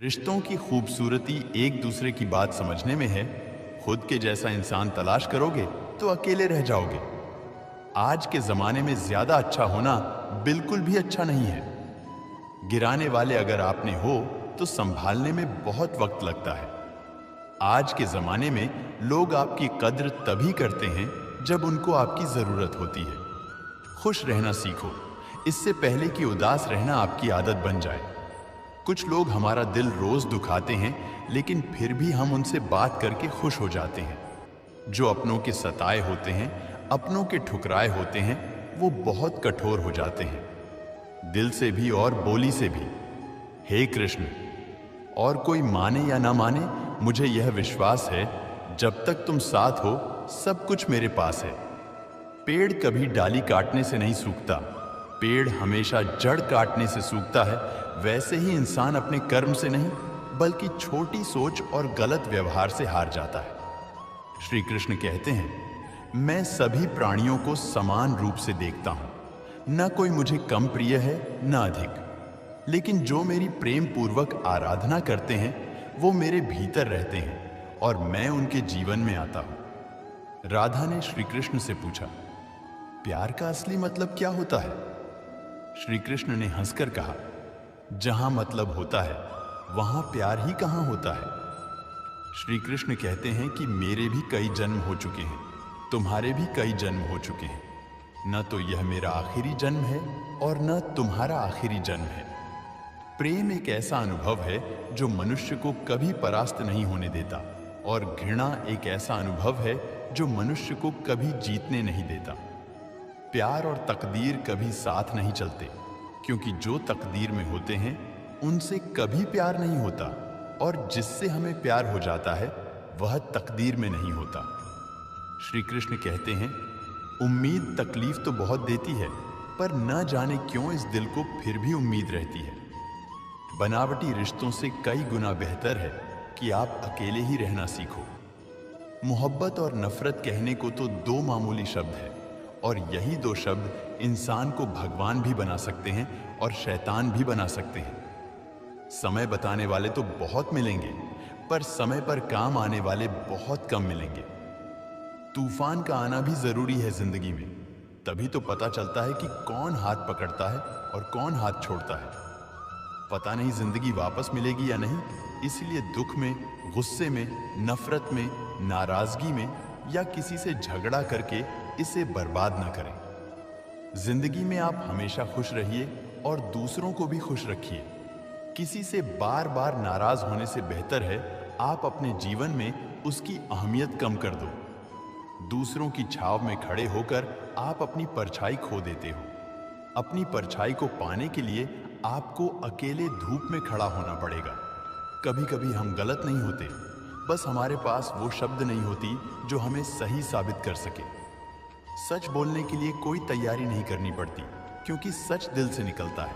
रिश्तों की खूबसूरती एक दूसरे की बात समझने में है। खुद के जैसा इंसान तलाश करोगे तो अकेले रह जाओगे। आज के जमाने में ज्यादा अच्छा होना बिल्कुल भी अच्छा नहीं है। गिराने वाले अगर आपने हो तो संभालने में बहुत वक्त लगता है। आज के जमाने में लोग आपकी कद्र तभी करते हैं जब उनको आपकी जरूरत होती है। खुश रहना सीखो, इससे पहले कि उदास रहना आपकी आदत बन जाए। कुछ लोग हमारा दिल रोज दुखाते हैं, लेकिन फिर भी हम उनसे बात करके खुश हो जाते हैं। जो अपनों के सताए होते हैं, अपनों के ठुकराए होते हैं, वो बहुत कठोर हो जाते हैं, दिल से भी और बोली से भी। हे कृष्ण, और कोई माने या ना माने, मुझे यह विश्वास है जब तक तुम साथ हो सब कुछ मेरे पास है। पेड़ कभी डाली काटने से नहीं सूखता, पेड़ हमेशा जड़ काटने से सूखता है। वैसे ही इंसान अपने कर्म से नहीं, बल्कि छोटी सोच और गलत व्यवहार से हार जाता है। श्री कृष्ण कहते हैं, मैं सभी प्राणियों को समान रूप से देखता हूं, न कोई मुझे कम प्रिय है न अधिक। लेकिन जो मेरी प्रेम पूर्वक आराधना करते हैं वो मेरे भीतर रहते हैं और मैं उनके जीवन में आता हूं। राधा ने श्री कृष्ण से पूछा, प्यार का असली मतलब क्या होता है? श्री कृष्ण ने हंसकर कहा, जहां मतलब होता है वहां प्यार ही कहां होता है। श्री कृष्ण कहते हैं कि मेरे भी कई जन्म हो चुके हैं, तुम्हारे भी कई जन्म हो चुके हैं। न तो यह मेरा आखिरी जन्म है और न तुम्हारा आखिरी जन्म है। प्रेम एक ऐसा अनुभव है जो मनुष्य को कभी परास्त नहीं होने देता, और घृणा एक ऐसा अनुभव है जो मनुष्य को कभी जीतने नहीं देता। प्यार और तकदीर कभी साथ नहीं चलते, क्योंकि जो तकदीर में होते हैं उनसे कभी प्यार नहीं होता, और जिससे हमें प्यार हो जाता है वह तकदीर में नहीं होता। श्री कृष्ण कहते हैं, उम्मीद तकलीफ तो बहुत देती है, पर न जाने क्यों इस दिल को फिर भी उम्मीद रहती है। बनावटी रिश्तों से कई गुना बेहतर है कि आप अकेले ही रहना सीखो। मोहब्बत और नफरत कहने को तो दो मामूली शब्द है, और यही दो शब्द इंसान को भगवान भी बना सकते हैं और शैतान भी बना सकते हैं। समय बताने वाले तो बहुत मिलेंगे, पर समय पर काम आने वाले बहुत कम मिलेंगे। तूफान का आना भी जरूरी है जिंदगी में, तभी तो पता चलता है कि कौन हाथ पकड़ता है और कौन हाथ छोड़ता है। पता नहीं जिंदगी वापस मिलेगी या नहीं, इसलिए दुख में, गुस्से में, नफरत में, नाराजगी में या किसी से झगड़ा करके इसे बर्बाद ना करें। जिंदगी में आप हमेशा खुश रहिए और दूसरों को भी खुश रखिए। किसी से बार बार नाराज होने से बेहतर है आप अपने जीवन में उसकी अहमियत कम कर दो। दूसरों की छाव में खड़े होकर आप अपनी परछाई खो देते हो। अपनी परछाई को पाने के लिए आपको अकेले धूप में खड़ा होना पड़ेगा। कभी कभी हम गलत नहीं होते, बस हमारे पास वो शब्द नहीं होती जो हमें सही साबित कर सके। सच बोलने के लिए कोई तैयारी नहीं करनी पड़ती, क्योंकि सच दिल से निकलता है।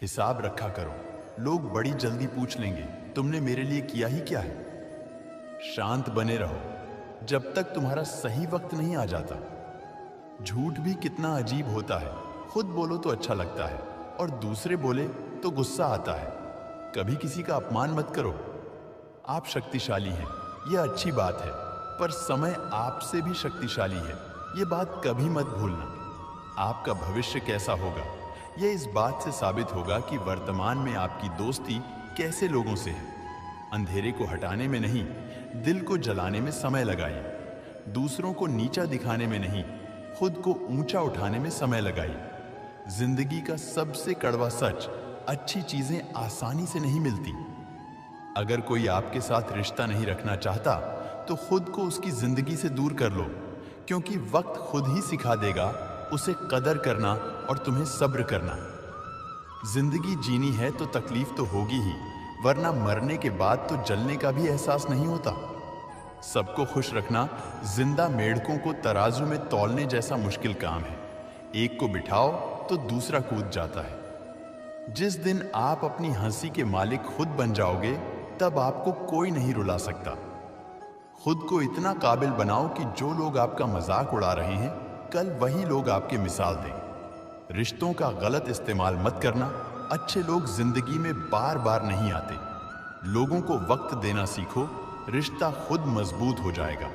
हिसाब रखा करो, लोग बड़ी जल्दी पूछ लेंगे, तुमने मेरे लिए किया ही क्या है। शांत बने रहो जब तक तुम्हारा सही वक्त नहीं आ जाता। झूठ भी कितना अजीब होता है, खुद बोलो तो अच्छा लगता है और दूसरे बोले तो गुस्सा आता है। कभी किसी का अपमान मत करो। आप शक्तिशाली हैं, यह अच्छी बात है, पर समय आपसे भी शक्तिशाली है, यह बात कभी मत भूलना। आपका भविष्य कैसा होगा यह इस बात से साबित होगा कि वर्तमान में आपकी दोस्ती कैसे लोगों से है। अंधेरे को हटाने में नहीं, दिल को जलाने में समय लगाइए। दूसरों को नीचा दिखाने में नहीं, खुद को ऊंचा उठाने में समय लगाइए। जिंदगी का सबसे कड़वा सच, अच्छी चीजें आसानी से नहीं मिलती। अगर कोई आपके साथ रिश्ता नहीं रखना चाहता तो खुद को उसकी जिंदगी से दूर कर लो, क्योंकि वक्त खुद ही सिखा देगा उसे कदर करना और तुम्हें सब्र करना। जिंदगी जीनी है तो तकलीफ तो होगी ही, वरना मरने के बाद तो जलने का भी एहसास नहीं होता। सबको खुश रखना जिंदा मेंढकों को तराजू में तौलने जैसा मुश्किल काम है। एक को बिठाओ तो दूसरा कूद जाता है। जिस दिन आप अपनी हंसी के मालिक खुद बन जाओगे, तब आपको कोई नहीं रुला सकता। खुद को इतना काबिल बनाओ कि जो लोग आपका मजाक उड़ा रहे हैं, कल वही लोग आपके मिसाल दें। रिश्तों का गलत इस्तेमाल मत करना। अच्छे लोग जिंदगी में बार बार नहीं आते, लोगों को वक्त देना सीखो, रिश्ता खुद मजबूत हो जाएगा।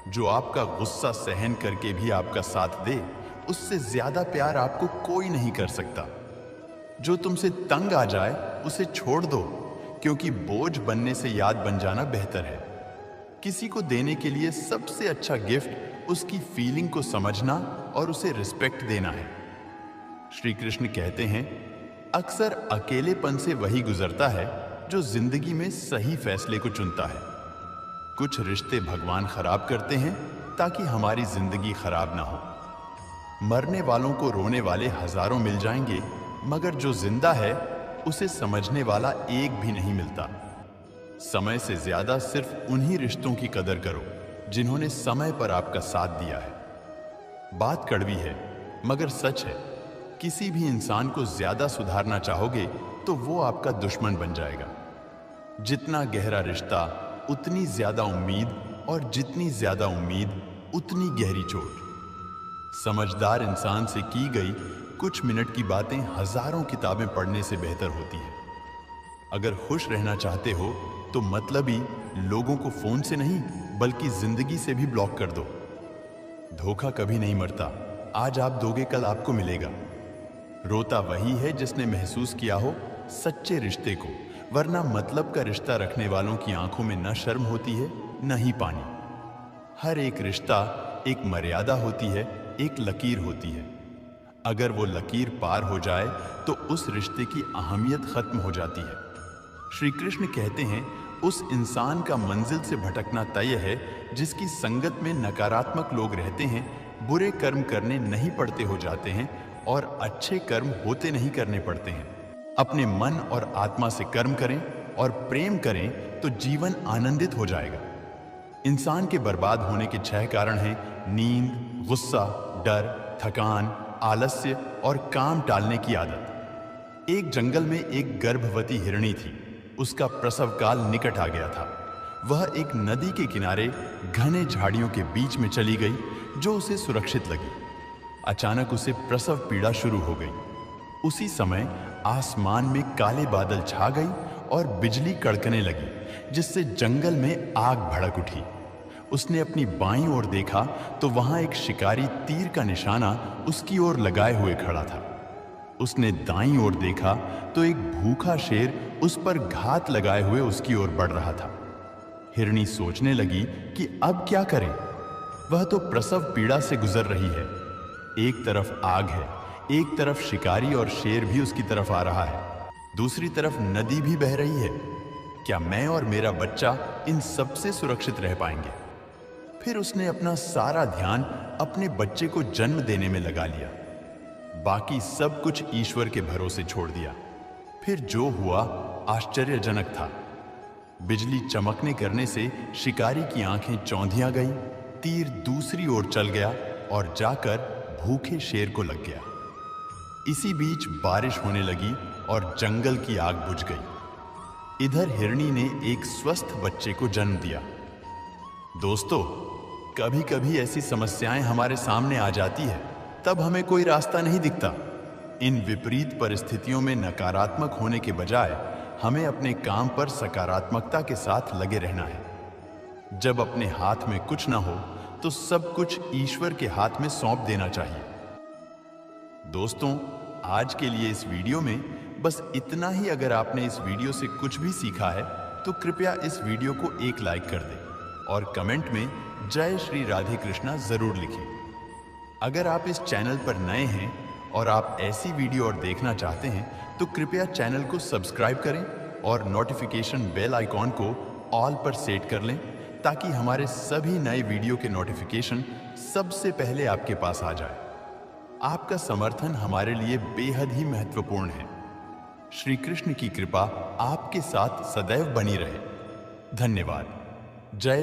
जो आपका गुस्सा सहन करके भी आपका साथ दे, उससे ज्यादा प्यार आपको कोई नहीं कर सकता। जो तुमसे तंग आ जाए उसे छोड़ दो, क्योंकि बोझ बनने से याद बन जाना बेहतर है। किसी को देने के लिए सबसे अच्छा गिफ्ट उसकी फीलिंग को समझना और उसे रिस्पेक्ट देना है। श्री कृष्ण कहते हैं, अक्सर अकेलेपन से वही गुजरता है जो जिंदगी में सही फैसले को चुनता है। कुछ रिश्ते भगवान खराब करते हैं ताकि हमारी जिंदगी खराब ना हो। मरने वालों को रोने वाले हजारों मिल जाएंगे, मगर जो जिंदा है उसे समझने वाला एक भी नहीं मिलता। समय से ज्यादा सिर्फ उन्हीं रिश्तों की कदर करो जिन्होंने समय पर आपका साथ दिया है। बात कड़वी है मगर सच है, किसी भी इंसान को ज्यादा सुधारना चाहोगे तो वो आपका दुश्मन बन जाएगा। जितना गहरा रिश्ता उतनी ज्यादा उम्मीद, और जितनी ज्यादा उम्मीद उतनी गहरी चोट। समझदार इंसान से की गई कुछ मिनट की बातें हजारों किताबें पढ़ने से बेहतर होती है। अगर खुश रहना चाहते हो तो मतलबी लोगों को फोन से नहीं बल्कि जिंदगी से भी ब्लॉक कर दो। धोखा कभी नहीं मरता, आज आप दोगे कल आपको मिलेगा। रोता वही है जिसने महसूस किया हो सच्चे रिश्ते को, वरना मतलब का रिश्ता रखने वालों की आंखों में न शर्म होती है न ही पानी। हर एक रिश्ता एक मर्यादा होती है, एक लकीर होती है। अगर वो लकीर पार हो जाए तो उस रिश्ते की अहमियत खत्म हो जाती है। श्री कृष्ण कहते हैं, उस इंसान का मंजिल से भटकना तय है जिसकी संगत में नकारात्मक लोग रहते हैं। बुरे कर्म करने नहीं पड़ते हो जाते हैं और अच्छे कर्म होते नहीं करने पड़ते हैं। अपने मन और आत्मा से कर्म करें और प्रेम करें तो जीवन आनंदित हो जाएगा। इंसान के बर्बाद होने के 6 कारण हैं: नींद, गुस्सा, डर, थकान, आलस्य और काम टालने की आदत। एक जंगल में एक गर्भवती हिरणी थी। उसका प्रसव काल निकट आ गया था। वह एक नदी के किनारे घने झाड़ियों के बीच में चली गई जो उसे सुरक्षित लगी। अचानक उसे प्रसव पीड़ा शुरू हो गई। उसी समय आसमान में काले बादल छा गई और बिजली कड़कने लगी, जिससे जंगल में आग भड़क उठी। उसने अपनी बाईं ओर देखा तो वहां एक शिकारी तीर का निशाना उसकी ओर लगाए हुए खड़ा था। उसने दाईं ओर देखा तो एक भूखा शेर उस पर घात लगाए हुए उसकी ओर बढ़ रहा था। हिरनी सोचने लगी कि अब क्या करें। वह तो प्रसव पीड़ा से गुजर रही है। एक तरफ आग है, एक तरफ शिकारी और शेर भी उसकी तरफ आ रहा है, दूसरी तरफ नदी भी बह रही है। क्या मैं और मेरा बच्चा इन सबसे सुरक्षित रह पाएंगे? फिर उसने अपना सारा ध्यान अपने बच्चे को जन्म देने में लगा लिया। बाकी सब कुछ ईश्वर के भरोसे छोड़ दिया। फिर जो हुआ आश्चर्यजनक था। बिजली चमकने करने से शिकारी की आंखें चौंधिया गई। तीर दूसरी ओर चल गया और जाकर भूखे शेर को लग गया। इसी बीच बारिश होने लगी और जंगल की आग बुझ गई। इधर हिरनी ने एक स्वस्थ बच्चे को जन्म दिया। दोस्तों, कभी कभी ऐसी समस्याएं हमारे सामने आ जाती है, तब हमें कोई रास्ता नहीं दिखता। इन विपरीत परिस्थितियों में नकारात्मक होने के बजाय हमें अपने काम पर सकारात्मकता के साथ लगे रहना है। जब अपने हाथ में कुछ ना हो तो सब कुछ ईश्वर के हाथ में सौंप देना चाहिए। दोस्तों, आज के लिए इस वीडियो में बस इतना ही। अगर आपने इस वीडियो से कुछ भी सीखा है तो कृपया इस वीडियो को एक लाइक कर दें और कमेंट में जय श्री राधे कृष्णा जरूर लिखें। अगर आप इस चैनल पर नए हैं और आप ऐसी वीडियो और देखना चाहते हैं तो कृपया चैनल को सब्सक्राइब करें और नोटिफिकेशन बेल आइकॉन को ऑल पर सेट कर लें, ताकि हमारे सभी नए वीडियो के नोटिफिकेशन सबसे पहले आपके पास आ जाए। आपका समर्थन हमारे लिए बेहद ही महत्वपूर्ण है। श्री कृष्ण की कृपा आपके साथ सदैव बनी रहे। धन्यवाद। जय